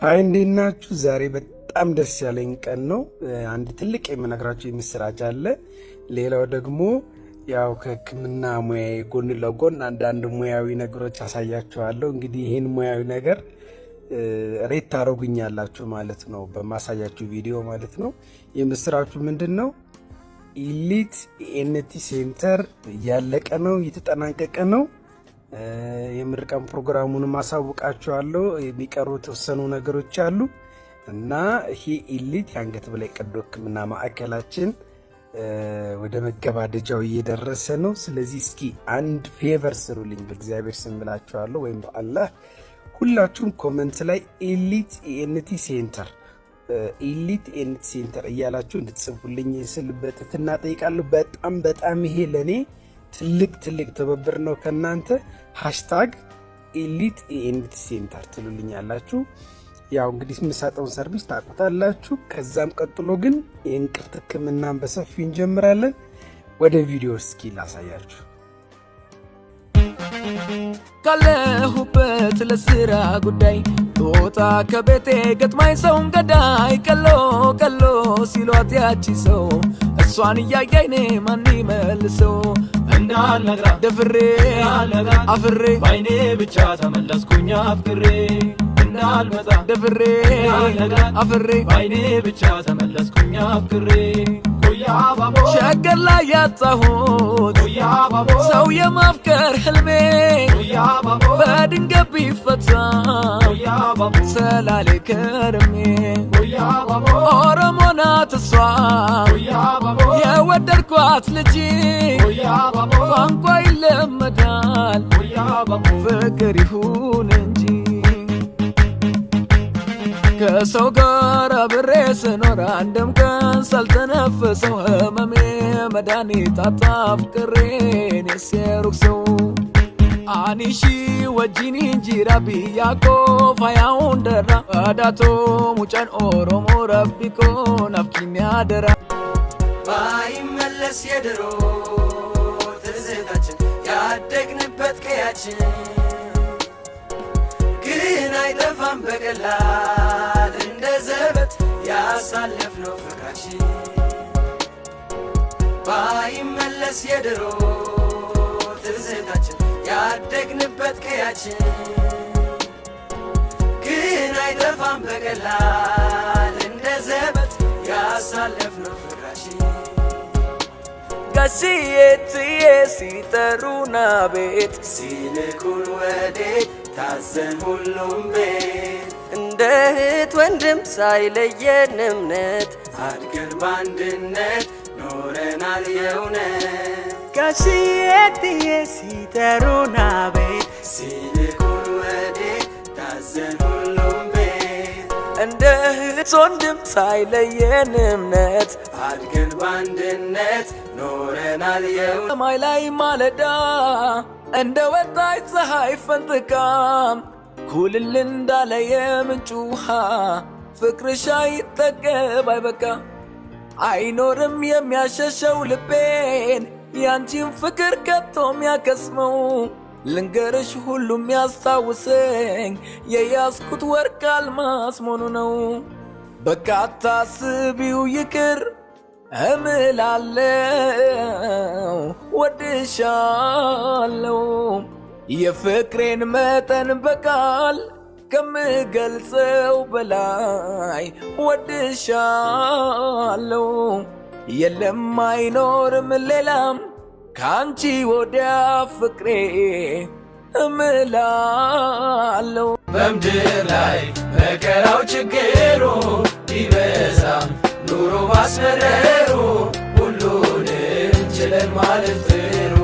ሃይ እንዴት ናችሁ? ዛሬ በጣም ደስ ያለኝ ቀን ነው። አንድ ትልቅ የምነግራችሁ የምስራች አለ። ሌላው ደግሞ ያው ከሕክምና ሙያዬ ጎን ለጎን አንዳንድ ሙያዊ ነገሮች አሳያችኋለሁ። እንግዲህ ይህን ሙያዊ ነገር ሬት ታደርጉኛላችሁ ማለት ነው፣ በማሳያችሁ ቪዲዮ ማለት ነው። የምስራቹ ምንድን ነው? ኢሊት ኢኤንቲ ሴንተር እያለቀ ነው፣ እየተጠናቀቀ ነው። የምርቃን ፕሮግራሙን ማሳውቃችኋለሁ። የሚቀሩ የተወሰኑ ነገሮች አሉ እና ይሄ ኢሊት የአንገት በላይ ቀዶ ሕክምና ማዕከላችን ወደ መገባደጃው እየደረሰ ነው። ስለዚህ እስኪ አንድ ፌቨር ስሩልኝ በእግዚአብሔር ስም ብላችኋለሁ፣ ወይም በአላህ ሁላችሁም ኮመንት ላይ ኢሊት ኢኤንቲ ሴንተር ኢሊት ኢኤንቲ ሴንተር እያላችሁ እንድትጽፉልኝ ስል በትህትና ጠይቃለሁ። በጣም ይሄ ለኔ ትልቅ ትብብር ነው ከናንተ። ሃሽታግ ኢሊት ኢኤንቲ ሴንተር ትሉልኛላችሁ። ያው እንግዲህ የምሰጠውን ሰርቪስ ታውቁታላችሁ። ከዛም ቀጥሎ ግን የእንቅርት ሕክምናን በሰፊው እንጀምራለን። ወደ ቪዲዮ እስኪ ላሳያችሁ። ካለሁበት ለስራ ጉዳይ ጦጣ ከቤቴ ገጥማኝ ሰውን ገዳይ ቀሎ ሲሏት ያቺ ሰው እሷን እያያይኔ ማን ይመልሰው እንዳልነግራ ደፍሬ አፍሬ ባይኔ ብቻ ተመለስኩኝ አፍሬ እንዳልመጣ ደፍሬ አፍሬ ባይኔ ብቻ ተመለስኩኝ አፍሬ ሸገር ላይ ያጣሁት ሰው የማፍቀር ህልሜ በድንገት ቢፈታ ሰላሌ ከርሜ ኦሮሞ ናት እሷ የወደድኳት ልጅ ቋንቋ ይለመዳል ፍቅር ይሁን እንጂ ከሰው ጋር አብሬ ስኖር አንድም ቀን ሳልተነፍሰው ህመሜ መድኃኒት አጣ ፍቅሬን የሴሩክ ሰው አኒሺ ወጂኒ እንጂራ ብያኮ ፋያውን ደራ አዳቶ ሙጫን ኦሮሞ ረቢኮ ናፍቂኝ ያደራ ባይመለስ የድሮ ትዝታችን ያደግንበት ቀያችን ግን አይጠፋም በቀላል እንደ ዘበት ያሳለፍነው ፍቅራችን። ባይመለስ የድሮ ትዝታችን ያደግንበት ቀያችን ግን አይጠፋም በቀላል እንደ ዘበት ያሳለፍነው ፍቅራችን። ጋሽዬትዬ ሲጠሩና ቤት ሲልኩን ወዴት ታዘን ሁሉም ቤት እንደ እህት ወንድም ሳይለየን እምነት አድገን በአንድነት ኖረናል የእውነት። ጋሽዬትዬ ሲጠሩን አቤት ሲልኩን ወዴት ታዘን ሁሉም ቤት እንደ እህት ወንድም ሳይለየን እምነት አድገን በአንድነት ኖረናል የእውነት። ሰማይ ላይ ማለዳ እንደ ወጣች ፀሐይ ፈንጥቃም ኩልል እንዳለ የምንጭ ውሃ ፍቅርሽ አይጠገብ አይበቃ አይኖርም የሚያሸሸው ልቤን ያንቺን ፍቅር ከቶ የሚያከስመው ልንገርሽ ሁሉም ያስታውሰኝ የያዝኩት ወርቅ አልማስ መሆኑ ነው። በቃ አታስቢው ይቅር እምላለው ወድሻለው የፍቅሬን መጠን በቃል ከምገልጸው በላይ ወድሻለው የለም አይኖርም ሌላም ካንቺ ወዲያ ፍቅሬ እምላለው። በምድር ላይ መከራው ችግሩ ቢበዛም ኑሮ ማስመረሩ ሁሉንም ችለን ማለፍ ጥሩ።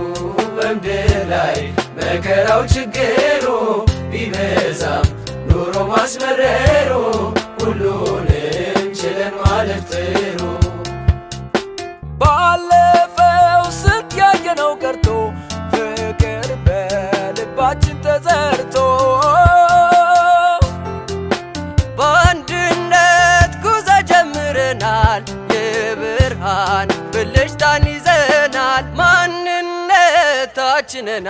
በምድር ላይ መከራው ችግሩ ቢበዛም ኑሮ ማስመረሩ ሁሉንም ችለን ማለፍ ጥሩ። ባለፈው ስንት ያየነው ቀርቶ ፍቅር በልባችን ተዘርቶ በአንድነት ጉዞ ጀምረናል የብርሃን ብልጭታን ይዘናል ማንነታችንን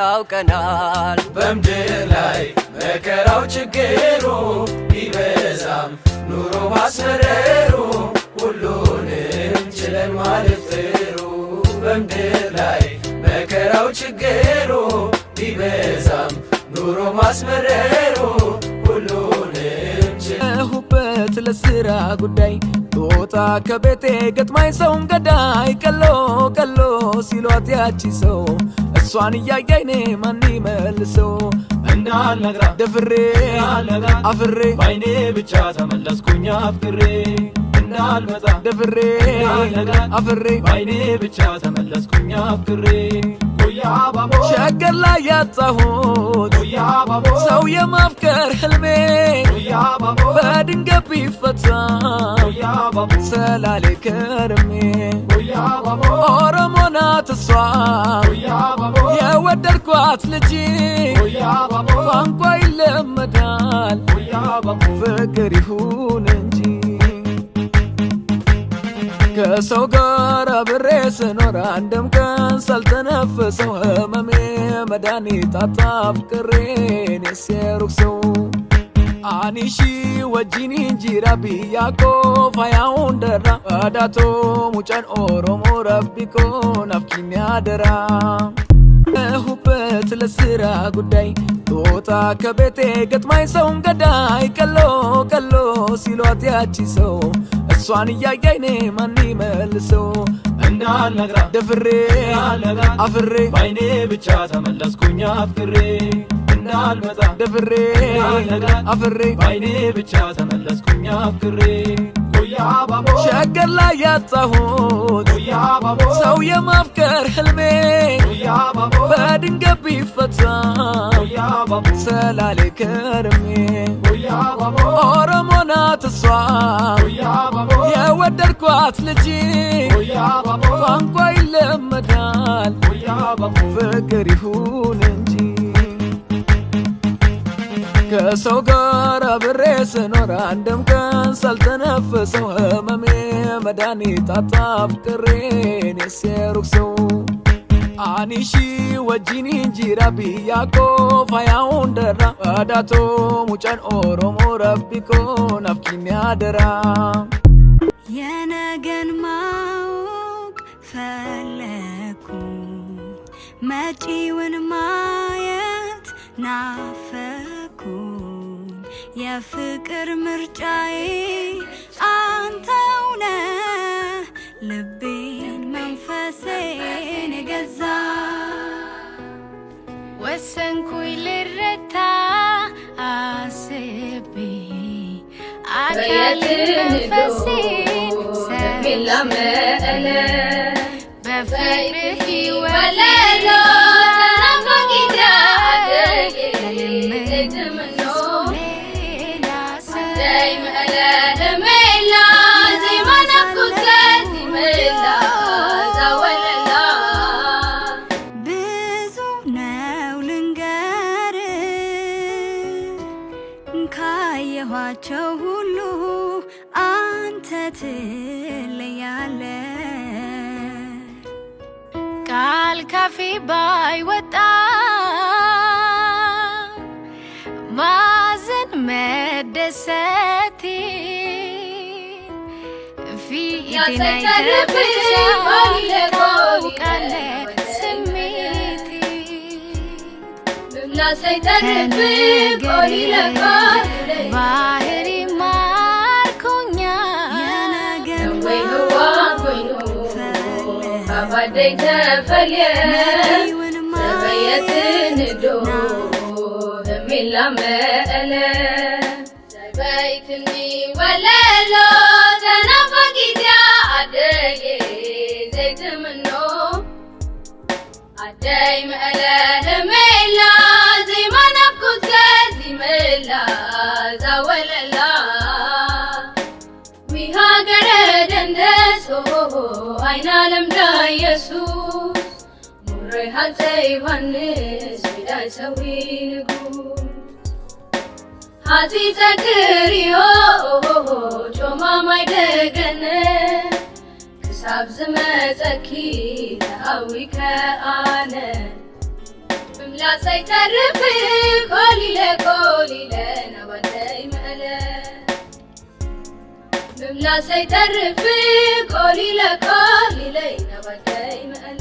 አውቀናል። በምድር ላይ መከራው ችግሩ ቢበዛ ማስመረሩ ሁሉንም ችለን ማለፍ ጥሩ በምድር ላይ መከራው ችግሩ ቢበዛም ኑሮ ማስመረሩ ሁሉንም ሁበት ለስራ ጉዳይ ጦጣ ከቤቴ ገጥማኝ ሰውን ገዳይ ቀሎ ቀሎ ሲሏት ያቺ ሰው እሷን እያያይኔ ማን ይመልሰው እንዳልነግራ ደፍሬ አፍሬ ባይኔ ብቻ ተመለስኩኝ አፍቅሬ እንዳልመጣ ደፍሬ አፍሬ ባይኔ ብቻ ተመለስኩኝ አፍቅሬ ሸገር ላይ ያጣሁት ሰው የማፍቀር ህልሜ በድንገት ቢፈታ ሰላሌ ከርሜ ኦሮሞ ናት እሷ የወደድኳት ልጅ ቋንቋ ይለመዳል ፍቅር ይሁን እንጂ ከሰው ጋር አብሬ ስኖር አንድም ቀን ሳልተነፍሰው ህመሜ መድኃኒት አጣ ፍቅሬን የሴሩክ ሰው አኒሺ ወጂኒ እንጂራ ቢያኮ ፋያውን ደራ አዳቶ ሙጫን ኦሮሞ ረቢኮ ናፍኪኝ አደራ ሁበት ለስራ ጉዳይ ጦጣ ከቤቴ ገጥማኝ ሰውን ገዳይ ቀሎ ቀሎ ሲሏት ያቺ ሰው እሷን እያያይኔ ማን ይመልሰው እንዳልነግራ ደፍሬ አፍሬ ባይኔ ብቻ ተመለስኩኝ አፍቅሬ እንዳልመጣ ደፍሬ አፍሬ ባይኔ ብቻ ተመለስኩኝ አፍቅሬ ሸገር ላይ ያጣሁት ሰው የማፍቀር ህልሜ በድንገት ቢፈታ ሰላሌ ከርሜ ኦሮሞ ናት እሷ የወደድኳት ልጅ ቋንቋ ይለመዳል ፍቅር ይሁን እንጂ ከሰው ጋር አብሬ ስኖር አንድም ቀን ሳልተነፍሰው ህመሜ መድኃኒት አጣ ፍቅሬን የሴሩክ ሰው አኒሺ ወጂኒ እንጂራ ቢያኮ ፋያውን ደራ አዳቶ ሙጫን ኦሮሞ ረቢኮ ናፍኪኝ አደራ የነገን ማወቅ ፈለኩ መጪውን ማየት ናፈኩ የፍቅር ምርጫዬ አንተው ነህ ልቤን መንፈሴን የገዛ ወሰንኩኝ ልረታ አስቤ አካሌን መንፈሴን ሰብስቤ በፍቅርህ ሕይወቴ ብዙ ነው ልንገር ካየኋቸው ሁሉ አንተ ትለያለ ቃል ካፌ ባይወጣ ማዘን መደሰቴ ፊቴን አይተህ ብቻ ታውቃለህ ስሜቴ ከነገሬ ባህሪ ማርኮኛል የነገን መጪውን ማየት አይናለም ዳየሱስ ሙሬ ሀፀ ዮሐንስ ሚዳይ ሰዊ ንጉስ ሀቲ ዘክርዮ ጮማ ማይደገነ ክሳብ ዝመፀኪ ተሃዊ ከአነ ምምላሰይ ተርፍ ኮሊለ ኮሊለ ናባደይ መእለ مملا سيترف قولي لقولي لي نبكي مقل